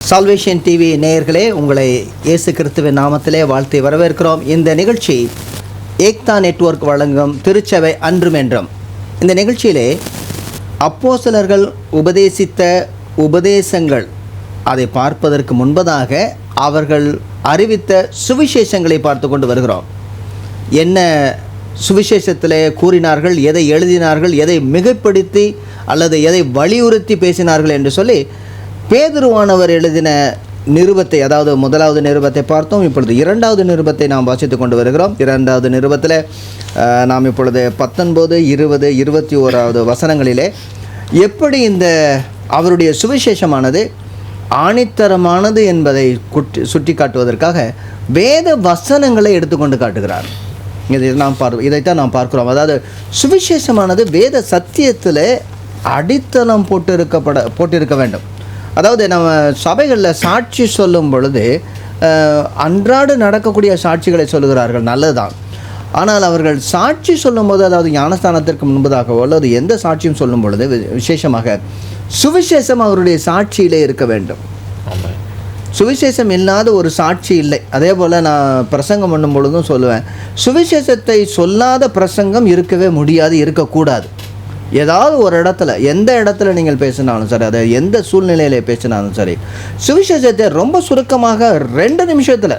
Salvation TV நேயர்களே, உங்களை இயேசு கிறிஸ்துவின் நாமத்திலே வாழ்த்தி வரவேற்கிறோம். இந்த நிகழ்ச்சி ஏக்தா நெட்வொர்க் வழங்கும் திருச்சபை அன்றும் என்றும். இந்த நிகழ்ச்சியிலே அப்போஸ்தலர்கள் உபதேசித்த உபதேசங்கள் அதை பார்ப்பதற்கு முன்பதாக அவர்கள் அறிவித்த சுவிசேஷங்களை பார்த்து கொண்டு வருகிறோம். என்ன சுவிசேஷத்தில் கூறினார்கள், எதை எழுதினார்கள், எதை மிகைப்படுத்தி அல்லது எதை வலியுறுத்தி பேசினார்கள் என்று சொல்லி பேதுருவானவர் எழுதின நிருபத்தை, அதாவது முதலாவது நிருபத்தை பார்த்தோம். இப்பொழுது இரண்டாவது நிருபத்தை நாம் வாசித்து கொண்டு வருகிறோம். இரண்டாவது நிருபத்தில் நாம் இப்பொழுது 19, 20, 21 வசனங்களிலே எப்படி இந்த அவருடைய சுவிசேஷமானது ஆணித்தரமானது என்பதை சுட்டி காட்டுவதற்காக வேத வசனங்களை எடுத்துக்கொண்டு காட்டுகிறார். இதைத்தான் நாம் பார்க்கிறோம். அதாவது சுவிசேஷமானது வேத சத்தியத்தில் அடித்தளம் போட்டிருக்க வேண்டும். அதாவது நம்ம சபைகளில் சாட்சி சொல்லும் பொழுது அன்றாடு நடக்கக்கூடிய சாட்சிகளை சொல்லுகிறார்கள், நல்லதுதான். ஆனால் அவர்கள் சாட்சி சொல்லும்போது, அதாவது ஞானஸ்தானத்திற்கு முன்பதாகவோ அல்லது எந்த சாட்சியும் சொல்லும் பொழுது விசேஷமாக சுவிசேஷம் அவருடைய சாட்சியிலே இருக்க வேண்டும். சுவிசேஷம் இல்லாத ஒரு சாட்சி இல்லை. அதே போல் நான் பிரசங்கம் பண்ணும் பொழுதும் சொல்லுவேன், சுவிசேஷத்தை சொல்லாத பிரசங்கம் இருக்கவே முடியாது, இருக்கக்கூடாது. ஏதாவது ஒரு இடத்துல, எந்த இடத்துல நீங்கள் பேசினாலும் சரி, அதை எந்த சூழ்நிலையில் பேசினாலும் சரி, சுவிசேஷத்தை ரொம்ப சுருக்கமாக 2 நிமிஷத்தில்,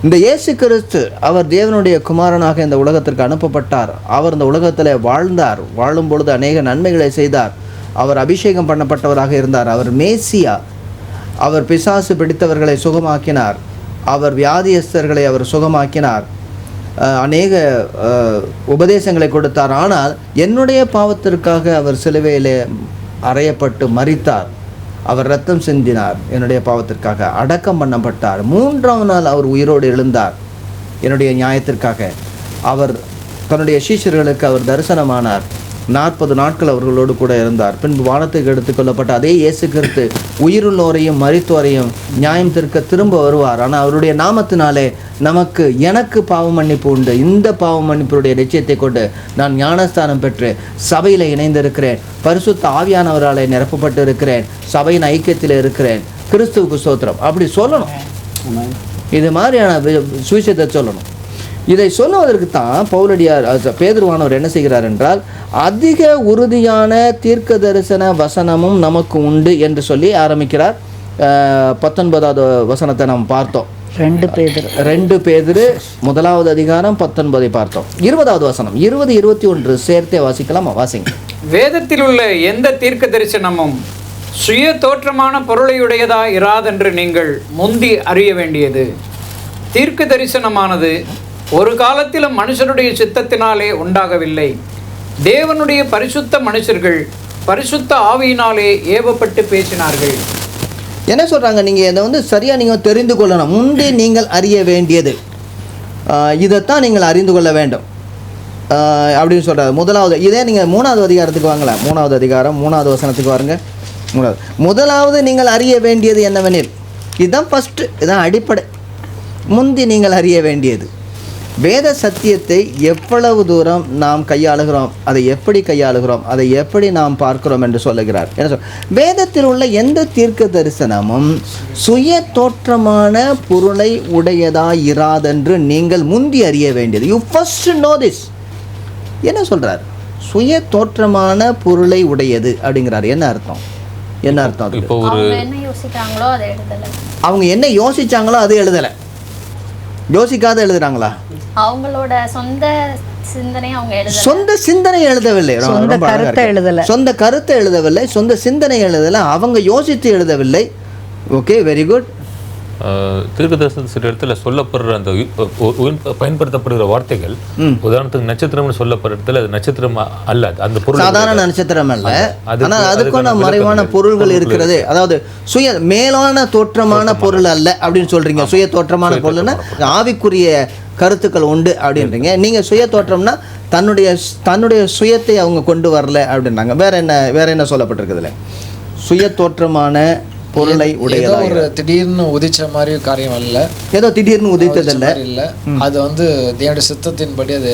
இந்த இயேசு கிறிஸ்து அவர் தேவனுடைய குமாரனாக இந்த உலகத்திற்கு அனுப்பப்பட்டார், அவர் இந்த உலகத்தில் வாழ்ந்தார், வாழும் பொழுது அநேக நன்மைகளை செய்தார், அவர் அபிஷேகம் பண்ணப்பட்டவராக இருந்தார், அவர் மேசியா, அவர் பிசாசு பிடித்தவர்களை சுகமாக்கினார், அவர் வியாதியஸ்தர்களை அவர் சுகமாக்கினார், அநேக உபதேசங்களை கொடுத்தார். ஆனால் என்னுடைய பாவத்திற்காக அவர் சிலுவையிலே அறையப்பட்டு மரித்தார், அவர் இரத்தம் சிந்தினார், என்னுடைய பாவத்திற்காக அடக்கம் பண்ணப்பட்டார், 3ஆம் நாள் அவர் உயிரோடு எழுந்தார், என்னுடைய நியாயத்திற்காக. அவர் தன்னுடைய சீஷர்களுக்கு அவர் தரிசனமானார், 40 நாட்கள் அவர்களோடு கூட இருந்தார். பின்பு வானத்துக்கு எடுத்துக்கொள்ளப்பட்ட அதே இயேசு கிறிஸ்து உயிருள்ளோரையும் மரித்தோரையும் நியாயம் தீர்க்க திரும்ப வருவார். ஆனால் அவருடைய நாமத்தினாலே எனக்கு பாவ மன்னிப்பு உண்டு. இந்த பாவ மன்னிப்புடைய நிச்சயத்தை கொண்டு நான் ஞானஸ்தானம் பெற்று சபையில் இணைந்திருக்கிறேன், பரிசுத்த ஆவியானவராலே நிரப்பப்பட்டு இருக்கிறேன், சபையின் ஐக்கியத்தில் இருக்கிறேன், கிறிஸ்துவுக்கு ஸ்தோத்திரம், அப்படி சொல்லணும். இது மாதிரியான சுவிசேஷத்தை சொல்லணும். இதை சொல்லுவதற்கு தான் பவுலடியார் பேதுருவானவர் என்ன செய்கிறார் என்றால், அதிக உறுதியான தீர்க்க தரிசன வசனமும் நமக்கு உண்டு என்று சொல்லி ஆரம்பிக்கிறார். 19வது வசனத்தை நாம் பார்த்தோம். 2 பேதுரு 1வது அதிகாரம் 19 பார்த்தோம். 20வது வசனம் 20, 21 சேர்த்தே வாசிக்கலாம். வாசிங்க. வேதத்தில் உள்ள எந்த தீர்க்க தரிசனமும் சுய தோற்றமான பொருளையுடையதா இராதென்று நீங்கள் முந்தி அறிய வேண்டியது. தீர்க்க தரிசனமானது ஒரு காலத்திலும் மனுஷருடைய சித்தத்தினாலே உண்டாகவில்லை, தேவனுடைய பரிசுத்த மனுஷர்கள் பரிசுத்த ஆவியினாலே ஏவப்பட்டு பேசினார்கள். என்ன சொல்கிறாங்க, நீங்கள் இதை சரியாக நீங்கள் தெரிந்து கொள்ளணும். முந்தி நீங்கள் அறிய வேண்டியது இதைத்தான் நீங்கள் அறிந்து கொள்ள வேண்டும் அப்படின்னு சொல்கிறார். முதலாவது இதே நீங்கள் 3வது அதிகாரத்துக்கு வாங்கல, 3வது அதிகாரம் 3வது வசனத்துக்கு வாருங்க. முதலாவது நீங்கள் அறிய வேண்டியது என்னவெனில், இதுதான் ஃபஸ்ட்டு, இதுதான் அடிப்படை. முந்தி நீங்கள் அறிய வேண்டியது வேத சத்தியத்தை எவ்வளவு தூரம் நாம் கையாளுகிறோம், அதை எப்படி கையாளுகிறோம், அதை எப்படி நாம் பார்க்கிறோம் என்று சொல்லுகிறார். என்ன சொல், வேதத்தில் உள்ள எந்த தீர்க்க தரிசனமும் சுய தோற்றமான பொருளை உடையதா இராதென்று நீங்கள் முந்தி அறிய வேண்டியது. You first know this. என்ன சொல்கிறார், சுய தோற்றமான பொருளை உடையது அப்படிங்கிறார். என்ன அர்த்தம்? என்ன அர்த்தம்? அவங்க என்ன யோசிச்சாங்களோ அது எழுதலை, யோசிக்காத எழுதுறாங்களா? அவங்களோட சொந்த சிந்தனை அவங்க எழுதல, சொந்த சிந்தனை எழுதவில்லை, சொந்த கருத்தை எழுதவில்லை, சொந்த சிந்தனை எழுதலை, அவங்க யோசித்து எழுதவில்லை. Okay, very good. தீர்க்கதரிசன சில இடத்துல சொல்லப்படுற அந்த பயன்படுத்தப்படுகிற வார்த்தைகள், உதாரணத்துக்கு நட்சத்திரம்னு சொல்லப்படுற இடத்துல அது நட்சத்திரம் அல்ல, அந்த பொருள் சாதாரண நட்சத்திரம் அல்ல, ஆனால் அதுக்கான மறைவான பொருள்கள் இருக்கிறது. அதாவது சுய மேலான தோற்றமான பொருள் அல்ல அப்படின்னு சொல்றீங்க. சுய தோற்றமான பொருள்னா ஆவிக்குரிய கருத்துக்கள் உண்டு அப்படின்றீங்க. நீங்கள் சுய தோற்றம்னா தன்னுடைய சுயத்தை அவங்க கொண்டு வரல அப்படின்றாங்க. வேற என்ன சொல்லப்பட்டிருக்குதுல? சுய தோற்றமான பொருளை உடையதா, ஒரு திடீர்னு உதிச்ச மாதிரி காரியம் அல்ல, ஏதோ திடீர்னு உதித்ததில்லை, இல்லை. அது தேவனுடைய சித்தத்தின்படி அது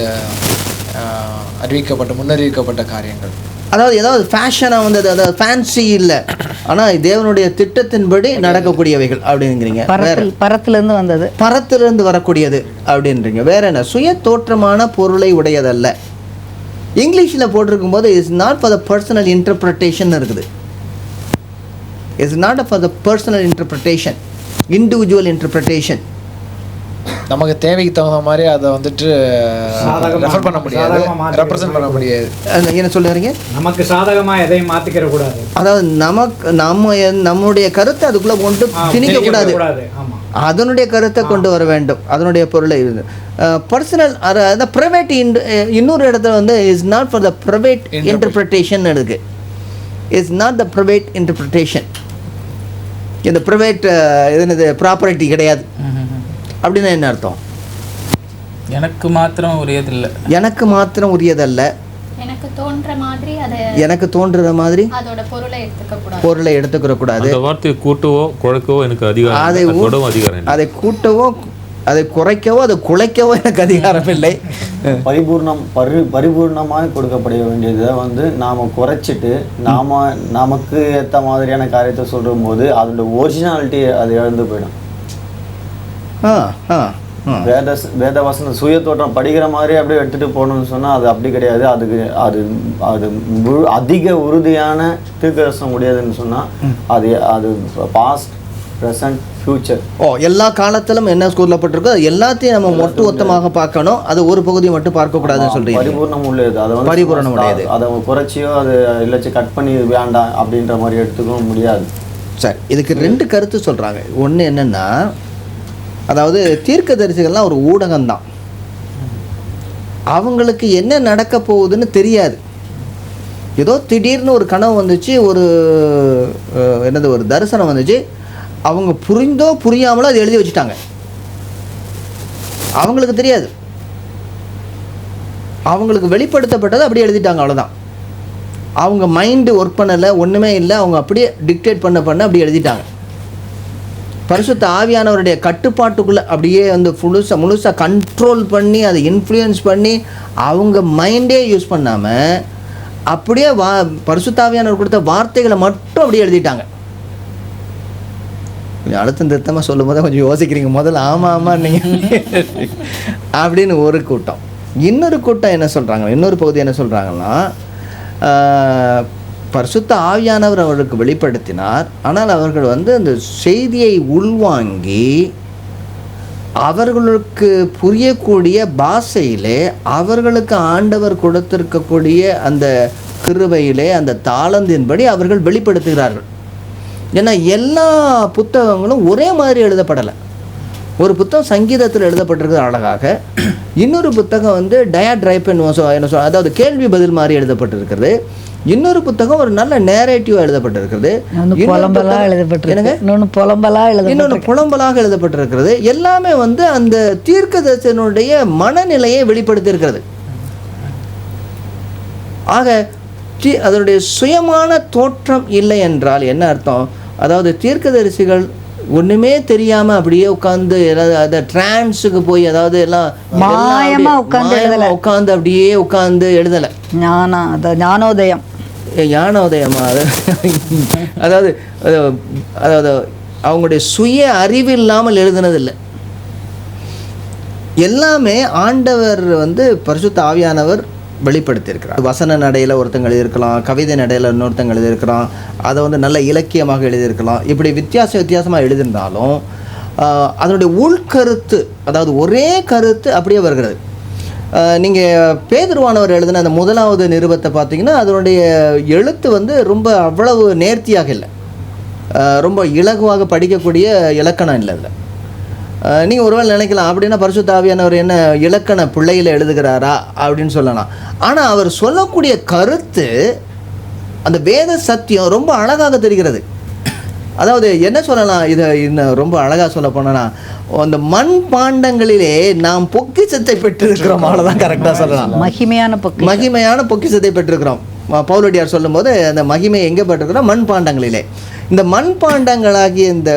முன்னறிவிக்கப்பட்ட காரியங்கள். அதாவது ஏதாவது ஃபேஷனாக வந்தது, அதாவது ஃபேன்சி இல்லை, ஆனால் தேவனுடைய திட்டத்தின்படி நடக்கக்கூடியவைகள் அப்படிங்கிறீங்க. பரத்திலிருந்து வந்தது, பரத்திலிருந்து வரக்கூடியது அப்படின்றீங்க. வேற என்ன? சுய தோற்றமான பொருளை உடையதல்ல. இங்கிலீஷில் போட்டிருக்கும் போது is not for the personal interpretation இருக்குது. Is not for the personal interpretation, individual interpretation. நமக்கு தேவைக்கு தகுந்த மாதிரி அதை வந்துட்டு ரெஃபர் பண்ண முடியாது, ரெப்ரசன்ட் பண்ண முடியாது. என்ன சொல்லுறீங்க? நமக்கு சாதகமாக எதையும் மாற்றிக்கிற கூடாது. அதாவது நம்முடைய கருத்தை அதுக்குள்ளே கொண்டு திணிக்க கூடாது, அதனுடைய கருத்தை கொண்டு வர வேண்டும், அதனுடைய பொருளை. பர்சனல் அதாவது ப்ரைவேட். இன்னொரு இடத்துல வந்து is not for the private interpretation இருக்கு. Is not the private interpretation. இந்த ப்ரைவேட் இது ப்ராப்பர்ட்டி கிடையாது அப்படின்னா என்ன அர்த்தம்? எனக்கு மாத்திரம் உரியதில்லை, எனக்கு மாத்திரம் உரியதல்ல, எனக்கு தோன்ற மாதிரி அதை, எனக்கு தோன்றுற மாதிரி அதோட பொருளை எடுத்துக்கிற கூடாது. அந்த வார்த்தையை கூட்டவோ குறைக்கவோ எனக்கு அதிகாரம், அதை கூட்டவோ அதை குறைக்கவோ அதை குலைக்கவோ எனக்கு அதிகாரம் இல்லை. பரிபூர்ணமாக கொடுக்கப்பட வேண்டியதை வந்து நாம் குறைச்சிட்டு நமக்கு ஏற்ற மாதிரியான காரியத்தை சொல்லும் போது அதோட ஒரிஜினாலிட்டி அது இழந்து போயிடும். வேத வசனம் சுய தோற்றம் படிக்கிற மாதிரி அப்படியே எடுத்துகிட்டு போகணும்னு சொன்னால் அது அப்படி கிடையாது. அதுக்கு அது அது அதிக உறுதியான தீர்க்கதரிசனம் முடியாதுன்னு சொன்னால் அது பாஸ்ட், ப்ரெசன்ட், ஃபியூச்சர். எல்லா காலத்திலும் என்ன சொல்லப்பட்டிருக்கோ அது எல்லாத்தையும் நம்ம ஒட்டுமொத்தமாக பார்க்கணும். அது ஒரு பகுதியை மட்டும் பார்க்கக்கூடாதுன்னு சொல்றீங்க. பரிபூர்ணம் உள்ளது, அதை வந்து பரிபூர்ணம் உடையது. அதை குறைச்சியோ அது இல்லைச்சு கட் பண்ணி வேண்டாம் அப்படின்ற மாதிரி எடுத்துக்கவும் முடியாது. சரி, இதுக்கு ரெண்டு கருத்து சொல்கிறாங்க. ஒன்று என்னென்னா, அதாவது தீர்க்கதரிசிகள்லாம் ஒரு ஊடகம்தான். அவங்களுக்கு என்ன நடக்க போகுதுன்னு தெரியாது. ஏதோ திடீர்னு ஒரு கனவு வந்துச்சு, ஒரு ஒரு தரிசனம் வந்துச்சு, அவங்க புரிந்தோ புரியாமலோ அதை எழுதி வச்சுட்டாங்க. அவங்களுக்கு தெரியாது, அவங்களுக்கு வெளிப்படுத்தப்பட்டதை அப்படியே எழுதிட்டாங்க, அவ்வளோதான். அவங்க மைண்டு ஒர்க் பண்ணலை, ஒன்றுமே இல்லை, அவங்க அப்படியே டிக்டேட் பண்ண அப்படியே எழுதிட்டாங்க. பரிசுத்த ஆவியானவருடைய கட்டுப்பாட்டுக்குள்ளே அப்படியே வந்து முழுசாக கண்ட்ரோல் பண்ணி அதை இன்ஃப்ளூயன்ஸ் பண்ணி அவங்க மைண்டே யூஸ் பண்ணாமல் அப்படியே பரிசுத்த ஆவியானவர் கொடுத்த வார்த்தைகளை மட்டும் அப்படியே எழுதிட்டாங்க. கொஞ்சம் அழுத்தம் திருத்தமாக சொல்லும் போது கொஞ்சம் யோசிக்கிறீங்க. முதல்ல ஆமாம் நீங்கள் அப்படின்னு ஒரு கூட்டம். இன்னொரு கூட்டம் என்ன சொல்கிறாங்க, இன்னொரு பகுதி என்ன சொல்கிறாங்கன்னா, பரிசுத்த ஆவியானவர் அவர்களுக்கு வெளிப்படுத்தினார், ஆனால் அவர்கள் வந்து அந்த செய்தியை உள்வாங்கி அவர்களுக்கு புரியக்கூடிய பாஷையிலே அவர்களுக்கு ஆண்டவர் கொடுத்திருக்கக்கூடிய அந்த கிருபையிலே அந்த தாளந்தின்படி அவர்கள் வெளிப்படுத்துகிறார்கள். ஏன்னா எல்லா புத்தகங்களும் ஒரே மாதிரி எழுதப்படலை. ஒரு புத்தகம் சங்கீதத்தில் எழுதப்பட்டிருக்கிறது அழகாக, இன்னொரு புத்தகம் வந்து டயாட்ரைப்பன் என்ன சொல், அதாவது கேள்வி பதில் மாதிரி எழுதப்பட்டிருக்கிறது. இன்னொரு புத்தகம் ஒரு நல்ல நேரேட்டிவா எழுதப்பட்டிருக்கிறது, இன்னொன்று புலம்பலாக எழுதப்பட்டிருக்கிறது. எல்லாமே வந்து அந்த தீர்க்கதரிசனுடைய மனநிலையை வெளிப்படுத்தி. ஆக அதனுடைய சுயமான தோற்றம் இல்லை என்றால் என்ன அர்த்தம்? அதாவது தீர்க்கதரிசிகள் ஒன்றுமே தெரியாமல் அப்படியே உட்காந்து அதை டிரான்ஸுக்கு போய் அதாவது எல்லாம் உட்காந்து அப்படியே உட்காந்து எழுதலை. ஞானோதயம் ஞானோதயமா? அதாவது அதாவது அவங்களுடைய சுய அறிவு இல்லாமல் எழுதுனதில்லை. எல்லாமே ஆண்டவர் வந்து பரிசுத்த ஆவியானவர் வெளிப்படுத்தியிருக்கிறார். வசன நடையில் ஒருத்தங்க எழுதியிருக்கலாம், கவிதை நடையில் இன்னொருத்தங்க எழுதியிருக்கலாம், அதை வந்து நல்ல இலக்கியமாக எழுதியிருக்கலாம். இப்படி வித்தியாசமாக எழுதியிருந்தாலும் அதனுடைய உள்கருத்து, அதாவது ஒரே கருத்து அப்படியே வருகிறது. நீங்கள் பேதுருவானவர் எழுதின அந்த முதலாவது நிருபத்தை பார்த்தீங்கன்னா அதனுடைய எழுத்து வந்து ரொம்ப அவ்வளவு நேர்த்தியாக இல்லை, ரொம்ப இலகுவாக படிக்கக்கூடிய இலக்கணம் இல்லை. அதில் நீங்கள் ஒருவேளை நினைக்கலாம், அப்படின்னா பரிசுத்த ஆவியானவர் என்ன இலக்கண பிள்ளையில் எழுதுகிறாரா அப்படின்னு சொல்லலாம். ஆனால் அவர் சொல்லக்கூடிய கருத்து, அந்த வேத சத்தியம் ரொம்ப அழகாக தெரிகிறது. அதாவது என்ன சொல்லலாம், இதை இன்னும் ரொம்ப அழகாக சொல்ல போனோன்னா, அந்த மண் பாண்டங்களிலே நாம் பொக்கிஷத்தை பெற்றிருக்கிறோம், அவ்வளோதான் கரெக்டாக சொல்லலாம். மகிமையான பொக்கிஷத்தை பெற்றிருக்கிறோம். பவுலடியார் சொல்லும்போது அந்த மகிமை எங்கே பெற்றிருக்கிறோம்? மண் பாண்டங்களிலே. இந்த மண் பாண்டங்களாகிய இந்த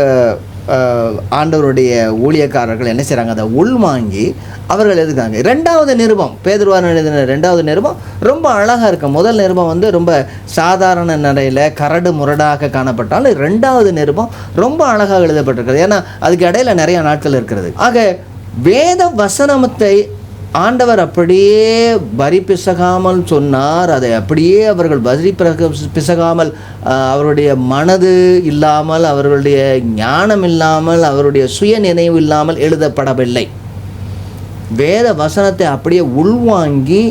ஆண்டவருடைய ஊழியக்காரர்கள் என்ன செய்கிறாங்க, அதை உள்வாங்கி அவர்கள் எழுதுகிறாங்க. 2வது நிருபம், பேதுருவார் எழுதின 2வது நிருபம் ரொம்ப அழகாக இருக்கும். முதல் நிருபம் வந்து ரொம்ப சாதாரண நடையில் கரடு முரடாக காணப்பட்டாலும் 2வது நிருபம் ரொம்ப அழகாக எழுதப்பட்டிருக்கிறது. ஏன்னா அதுக்கு இடையில நிறைய நாட்கள் இருக்கிறது. ஆக வேத வசனத்தை ஆண்டவர் அப்படியே வரி பிசகாமல் சொன்னார். அதை அப்படியே அவர்கள் வரி பிசகாமல், அவருடைய மனது இல்லாமல், அவர்களுடைய ஞானம் இல்லாமல், அவருடைய சுய நினைவு இல்லாமல் எழுதப்படவில்லை. வேத வசனத்தை அப்படியே உள்வாங்கி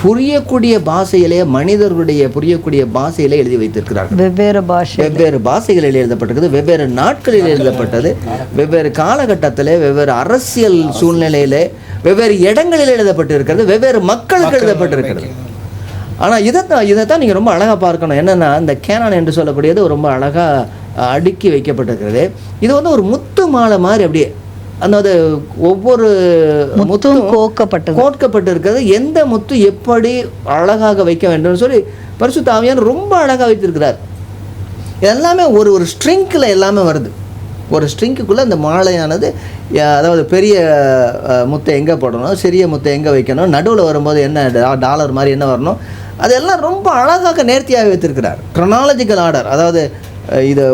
புரியக்கூடிய பாஷையிலே, மனிதர்களுடைய புரியக்கூடிய பாஷையிலே எழுதி வைத்திருக்கிறார்கள். வெவ்வேறு பாஷைகளில் எழுதப்பட்டிருக்கிறது, வெவ்வேறு நாட்களில் எழுதப்பட்டது, வெவ்வேறு காலகட்டத்தில், வெவ்வேறு அரசியல் சூழ்நிலையிலே, வெவ்வேறு இடங்களில் எழுதப்பட்டிருக்கிறது, வெவ்வேறு மக்களுக்கு எழுதப்பட்டிருக்கிறது. ஆனால் இதைத்தான் நீங்கள் ரொம்ப அழகாக பார்க்கணும். என்னென்னா, இந்த கேனான் என்று சொல்லக்கூடியது ரொம்ப அழகாக அடுக்கி வைக்கப்பட்டிருக்கிறது. இது வந்து ஒரு முத்து மாலை மாதிரி அப்படியே, அதாவது ஒவ்வொரு முத்தும் கோர்க்கப்பட்டு இருக்கிறது. எந்த முத்து எப்படி அழகாக வைக்க வேண்டும் சொல்லி பரிசுத்த ஆவியானவர் ரொம்ப அழகாக வைத்திருக்கிறார். எல்லாமே ஒரு ஸ்ட்ரிங்கில் எல்லாமே வருது. ஒரு ஸ்ட்ரிங்குக்குள்ளே அந்த மாலையானது, அதாவது பெரிய முத்தை எங்கே போடணும், சிறிய முத்தை எங்கே வைக்கணும், நடுவில் வரும்போது என்ன டாலர் மாதிரி என்ன வரணும், அதெல்லாம் ரொம்ப அழகாக நேர்த்தியாக வைத்திருக்கிறார். க்ரோனாலஜிக்கல் ஆர்டர், அதாவது இதை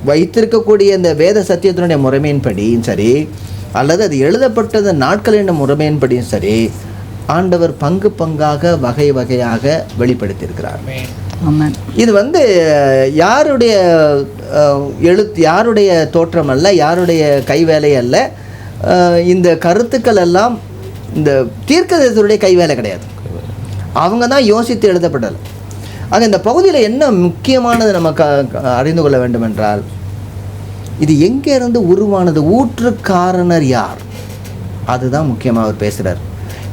வைத்திருக்கக்கூடிய இந்த வேத சத்தியத்தினுடைய முறைமையின்படியும் சரி, அல்லது அது எழுதப்பட்டது நாட்களின் முறைமையின்படியும் சரி, ஆண்டவர் பங்கு பங்காக வகை வகையாக வெளிப்படுத்தியிருக்கிறார். இது வந்து யாருடைய யாருடைய தோற்றம் அல்ல, யாருடைய கைவேலை அல்ல. இந்த கருத்துக்கள் எல்லாம் இந்த தீர்க்கதரிசியுடைய கைவேலை கிடையாது. அவங்க தான் யோசித்து எழுதப்படலை. ஆக இந்த பகுதியில் என்ன முக்கியமானது நமக்கு அறிந்து கொள்ள வேண்டும் என்றால், இது எங்கே இருந்து உருவானது, ஊற்றுக்காரணர் யார், அதுதான் முக்கியமாக அவர் பேசுகிறார்.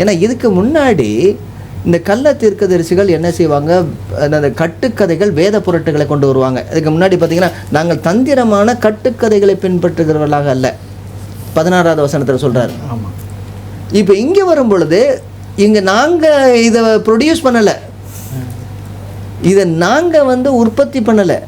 ஏன்னா இதுக்கு முன்னாடி இந்த கள்ள தீர்க்கதரிசிகள் என்ன செய்வாங்க, அந்த கட்டுக்கதைகள், வேத புரட்டுகளை கொண்டு வருவாங்க. அதுக்கு முன்னாடி பார்த்திங்கன்னா, நாங்கள் தந்திரமான கட்டுக்கதைகளை பின்பற்றுகிறவர்களாக அல்ல, 16வது வசனத்தில் சொல்கிறார். இப்போ இங்கே வரும் பொழுது, இங்கே நாங்கள் இதை ப்ரொடியூஸ் பண்ணலை, இதை நாங்கள் வந்து உற்பத்தி பண்ணலை.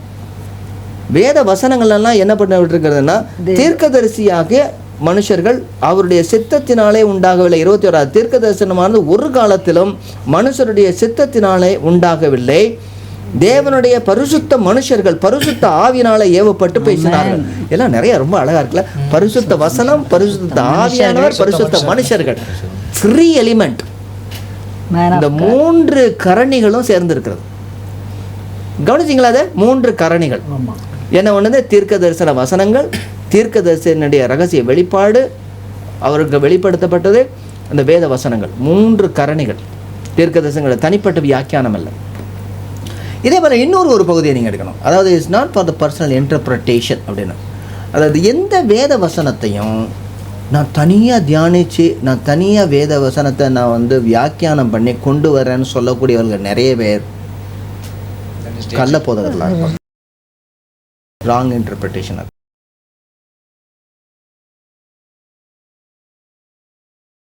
வேத வசனங்கள்லாம் என்ன பண்ண விட்டுருக்கிறதுனா, தீர்க்கதரிசியாக மனுஷர்கள் அவருடைய சித்தத்தினாலே உண்டாகவில்லை. 21வது தீர்க்க தரிசனமானது ஒரு காலத்திலும் மனுஷருடைய சித்தத்தினாலே உண்டாகவில்லை. தேவனுடைய பரிசுத்த மனுஷர்கள் பரிசுத்த ஆவியினாலே ஏவப்பட்டு பேசினார்கள். எல்லாம் நிறைய ரொம்ப அழகா இருக்குல்ல. பரிசுத்த வசனம், பரிசுத்த ஆவியானவர், பரிசுத்த மனுஷர்கள், 3 எலிமெண்ட். இந்த 3 கரணிகளும் சேர்ந்திருக்கிறது. கவனிச்சிங்களா? அதை 3 கரணிகள் என்ன ஒன்று, தீர்க்க தரிசன வசனங்கள், தீர்க்க தரிசனுடைய ரகசிய வெளிப்பாடு அவருக்கு வெளிப்படுத்தப்பட்டது, அந்த வேத வசனங்கள், 3 கரணிகள். தீர்க்க தரிசனங்களோட தனிப்பட்ட வியாக்கியானம் அல்ல. இதே போல் இன்னொரு பகுதியை நீங்கள் எடுக்கணும். அதாவது it's not for the personal interpretation அப்படின்னு. அதாவது எந்த வேத வசனத்தையும் நான் தனியாக தியானித்து, நான் தனியாக வேத வசனத்தை நான் வந்து வியாக்கியானம் பண்ணி கொண்டு வரேன்னு சொல்லக்கூடியவர்கள் நிறைய பேர் கள்ள போதகர்களாக இருப்பாங்க. Wrong interpretation.